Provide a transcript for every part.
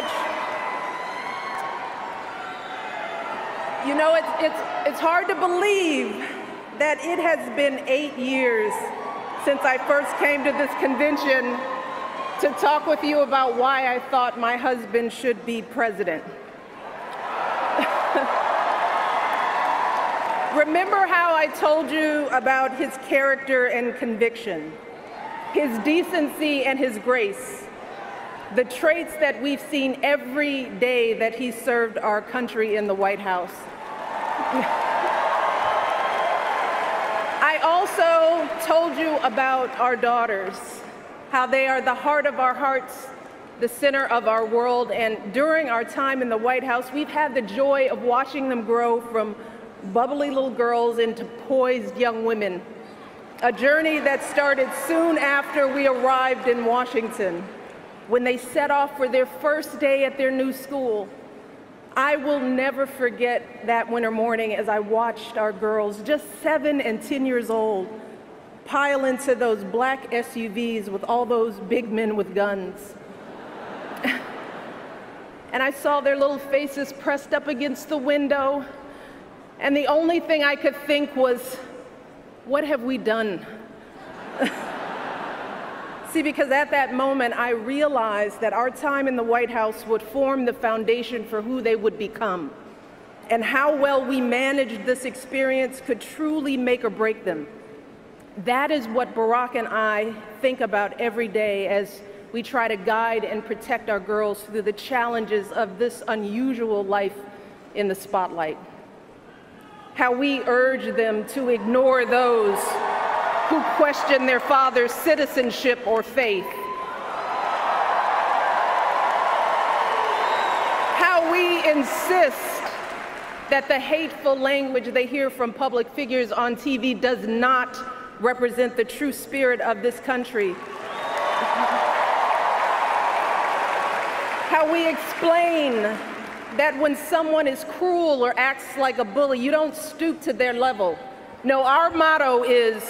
much. You know, it's hard to believe that it has been 8 years since I first came to this convention to talk with you about why I thought my husband should be president. Remember how I told you about his character and conviction, his decency and his grace, the traits that we've seen every day that he served our country in the White House. I also told you about our daughters, how they are the heart of our hearts, the center of our world, and during our time in the White House, we've had the joy of watching them grow from bubbly little girls into poised young women, a journey that started soon after we arrived in Washington, when they set off for their first day at their new school. I will never forget that winter morning as I watched our girls, just 7 and 10 years old, pile into those black SUVs with all those big men with guns. And I saw their little faces pressed up against the window, and the only thing I could think was, what have we done? See, because at that moment, I realized that our time in the White House would form the foundation for who they would become, and how well we managed this experience could truly make or break them. That is what Barack and I think about every day as we try to guide and protect our girls through the challenges of this unusual life in the spotlight. How we urge them to ignore those who question their father's citizenship or faith. How we insist that the hateful language they hear from public figures on TV does not represent the true spirit of this country. How we explain that when someone is cruel or acts like a bully, you don't stoop to their level. No, our motto is,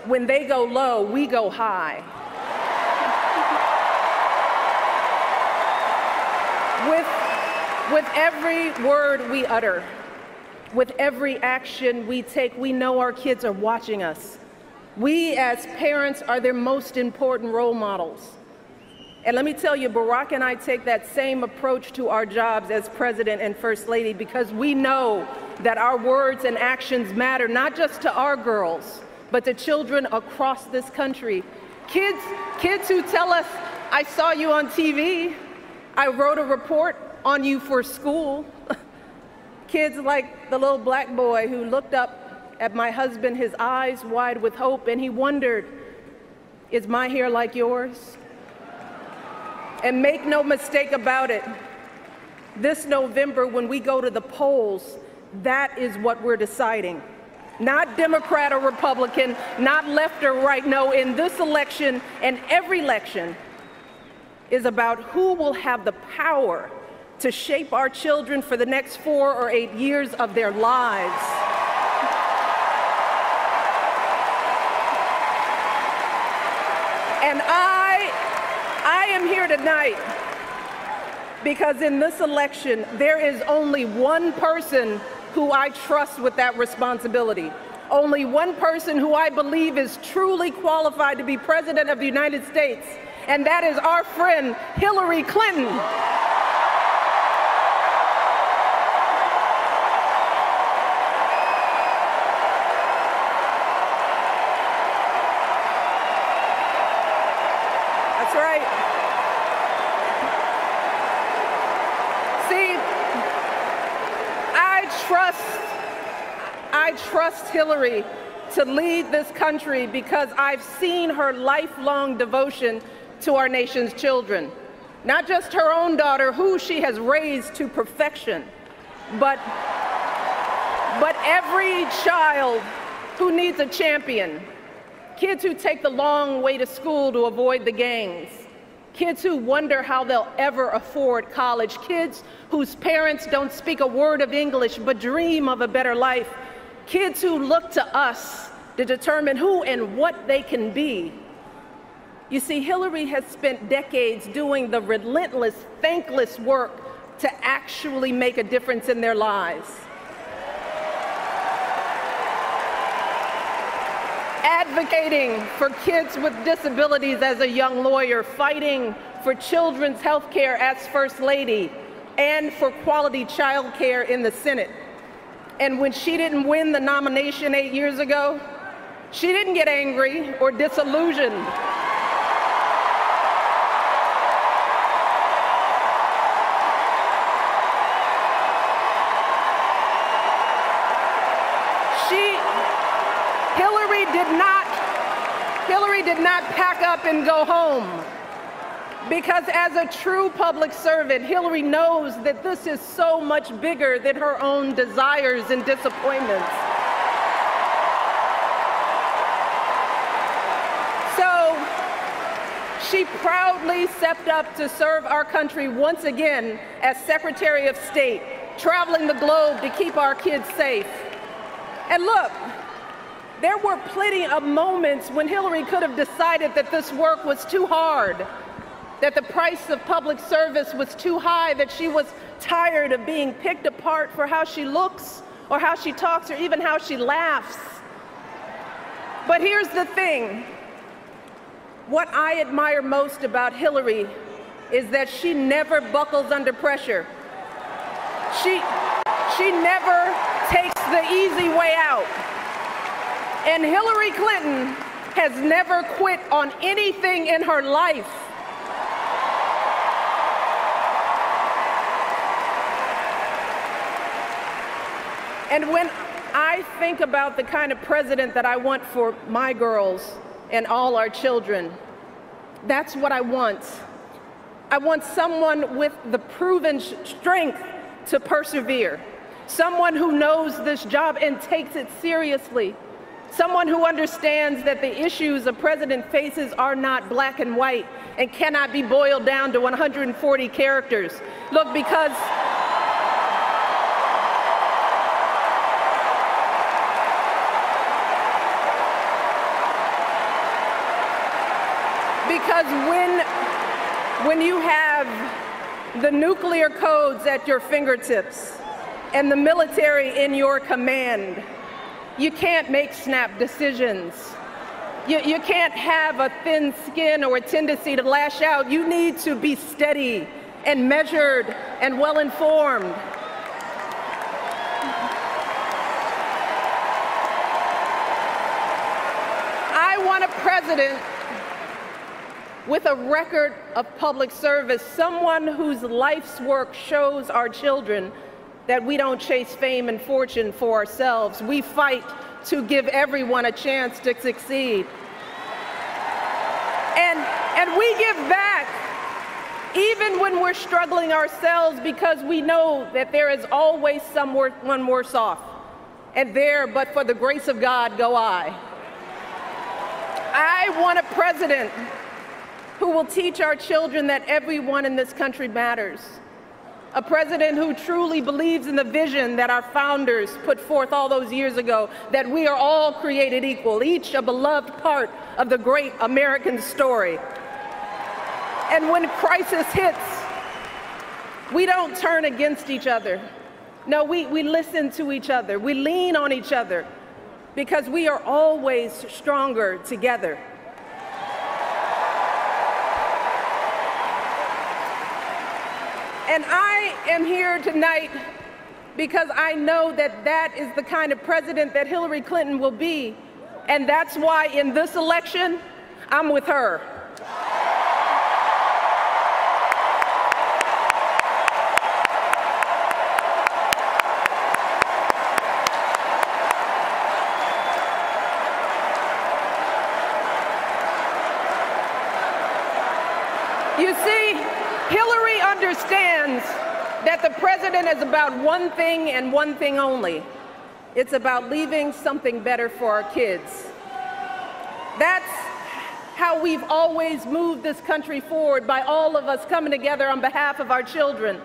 when they go low, we go high. With every word we utter, with every action we take, we know our kids are watching us. We as parents are their most important role models. And let me tell you, Barack and I take that same approach to our jobs as President and First Lady, because we know that our words and actions matter, not just to our girls, but to children across this country. Kids who tell us, I saw you on TV, I wrote a report on you for school. Kids like the little black boy who looked up at my husband, his eyes wide with hope, and he wondered, is my hair like yours? And make no mistake about it, this November when we go to the polls, that is what we're deciding. Not Democrat or Republican, not left or right. No, in this election and every election is about who will have the power to shape our children for the next 4 or 8 years of their lives. And I am here tonight because in this election, there is only one person who I trust with that responsibility. Only one person who I believe is truly qualified to be President of the United States, and that is our friend Hillary Clinton. That's right. See, I trust Hillary to lead this country because I've seen her lifelong devotion to our nation's children. Not just her own daughter, who she has raised to perfection, but every child who needs a champion. Kids who take the long way to school to avoid the gangs. Kids who wonder how they'll ever afford college. Kids whose parents don't speak a word of English but dream of a better life. Kids who look to us to determine who and what they can be. You see, Hillary has spent decades doing the relentless, thankless work to actually make a difference in their lives. Advocating for kids with disabilities as a young lawyer, fighting for children's health care as First Lady, and for quality child care in the Senate. And when she didn't win the nomination 8 years ago, she didn't get angry or disillusioned. Hillary did not pack up and go home, because as a true public servant, Hillary knows that this is so much bigger than her own desires and disappointments. So she proudly stepped up to serve our country once again as Secretary of State, traveling the globe to keep our kids safe. And look, there were plenty of moments when Hillary could have decided that this work was too hard, that the price of public service was too high, that she was tired of being picked apart for how she looks or how she talks or even how she laughs. But here's the thing. What I admire most about Hillary is that she never buckles under pressure. She never takes the easy way out. And Hillary Clinton has never quit on anything in her life. And when I think about the kind of president that I want for my girls and all our children, that's what I want. I want someone with the proven strength to persevere, someone who knows this job and takes it seriously, someone who understands that the issues a president faces are not black and white and cannot be boiled down to 140 characters. Look, because when you have the nuclear codes at your fingertips and the military in your command, you can't make snap decisions. You can't have a thin skin or a tendency to lash out. You need to be steady and measured and well-informed. I want a president with a record of public service, someone whose life's work shows our children that we don't chase fame and fortune for ourselves. We fight to give everyone a chance to succeed. And we give back even when we're struggling ourselves, because we know that there is always someone worse off. And there, but for the grace of God, go I. I want a president who will teach our children that everyone in this country matters. A president who truly believes in the vision that our founders put forth all those years ago, that we are all created equal, each a beloved part of the great American story. And when crisis hits, we don't turn against each other. No, we listen to each other. We lean on each other, because we are always stronger together. And I am here tonight because I know that that is the kind of president that Hillary Clinton will be. And that's why in this election, I'm with her. You see, Hillary understands that the president is about one thing and one thing only. It's about leaving something better for our kids. That's how we've always moved this country forward, by all of us coming together on behalf of our children.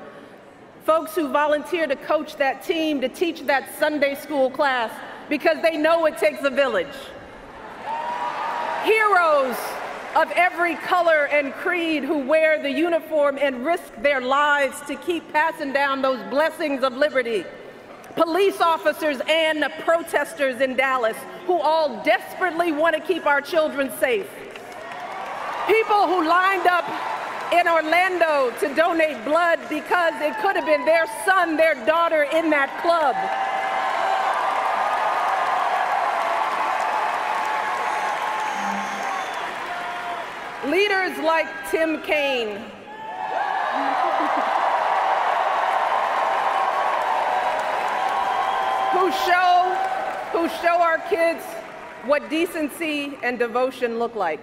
Folks who volunteer to coach that team, to teach that Sunday school class, because they know it takes a village. Heroes of every color and creed who wear the uniform and risk their lives to keep passing down those blessings of liberty. Police officers and protesters in Dallas who all desperately want to keep our children safe. People who lined up in Orlando to donate blood because it could have been their son, their daughter in that club. Leaders like Tim Kaine, who show our kids what decency and devotion look like.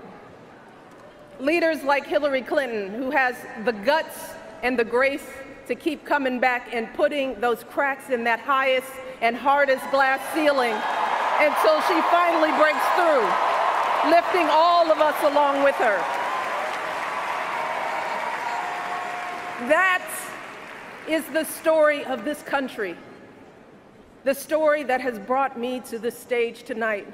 Leaders like Hillary Clinton, who has the guts and the grace to keep coming back and putting those cracks in that highest and hardest glass ceiling until she finally breaks through, lifting all of us along with her. That is the story of this country, the story that has brought me to this stage tonight,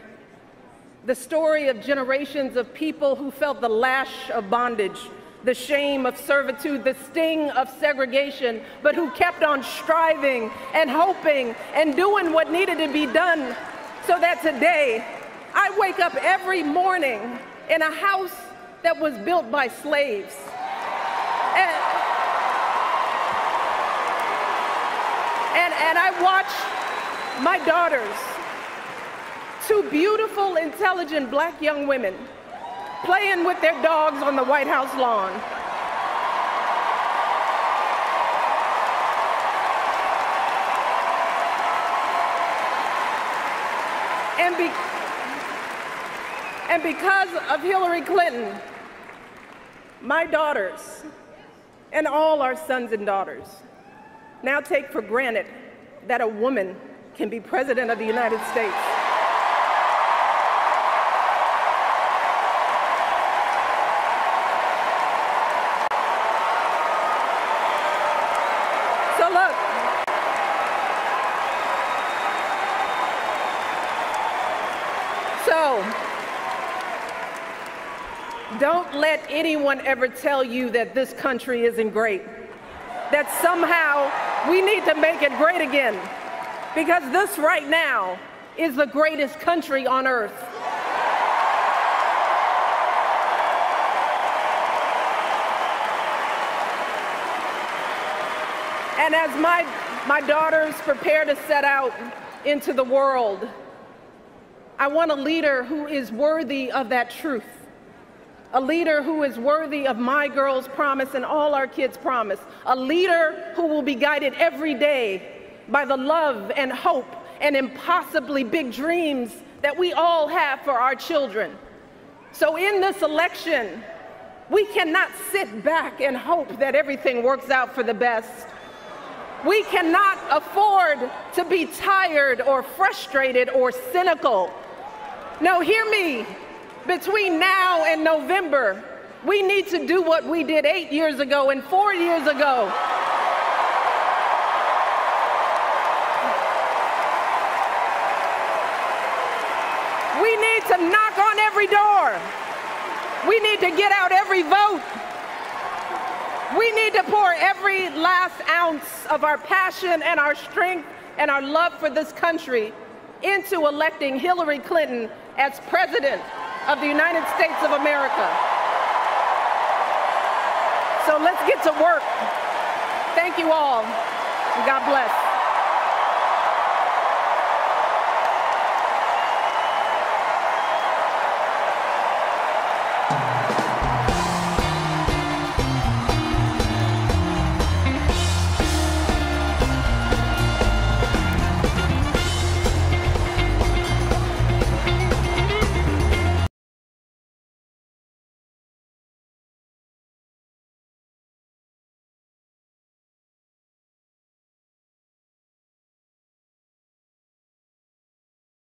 the story of generations of people who felt the lash of bondage, the shame of servitude, the sting of segregation, but who kept on striving and hoping and doing what needed to be done so that today I wake up every morning in a house that was built by slaves. And I watch my daughters, two beautiful, intelligent black young women, playing with their dogs on the White House lawn. And because of Hillary Clinton, my daughters and all our sons and daughters now take for granted that a woman can be president of the United States. So look, don't let anyone ever tell you that this country isn't great, that somehow we need to make it great again, because this right now is the greatest country on earth. And as my daughters prepare to set out into the world, I want a leader who is worthy of that truth. A leader who is worthy of my girls' promise and all our kids' promise. A leader who will be guided every day by the love and hope and impossibly big dreams that we all have for our children. So in this election, we cannot sit back and hope that everything works out for the best. We cannot afford to be tired or frustrated or cynical. No, hear me. Between now and November, we need to do what we did 8 years ago and 4 years ago. We need to knock on every door. We need to get out every vote. We need to pour every last ounce of our passion and our strength and our love for this country into electing Hillary Clinton as President of the United States of America. So let's get to work. Thank you all, and God bless.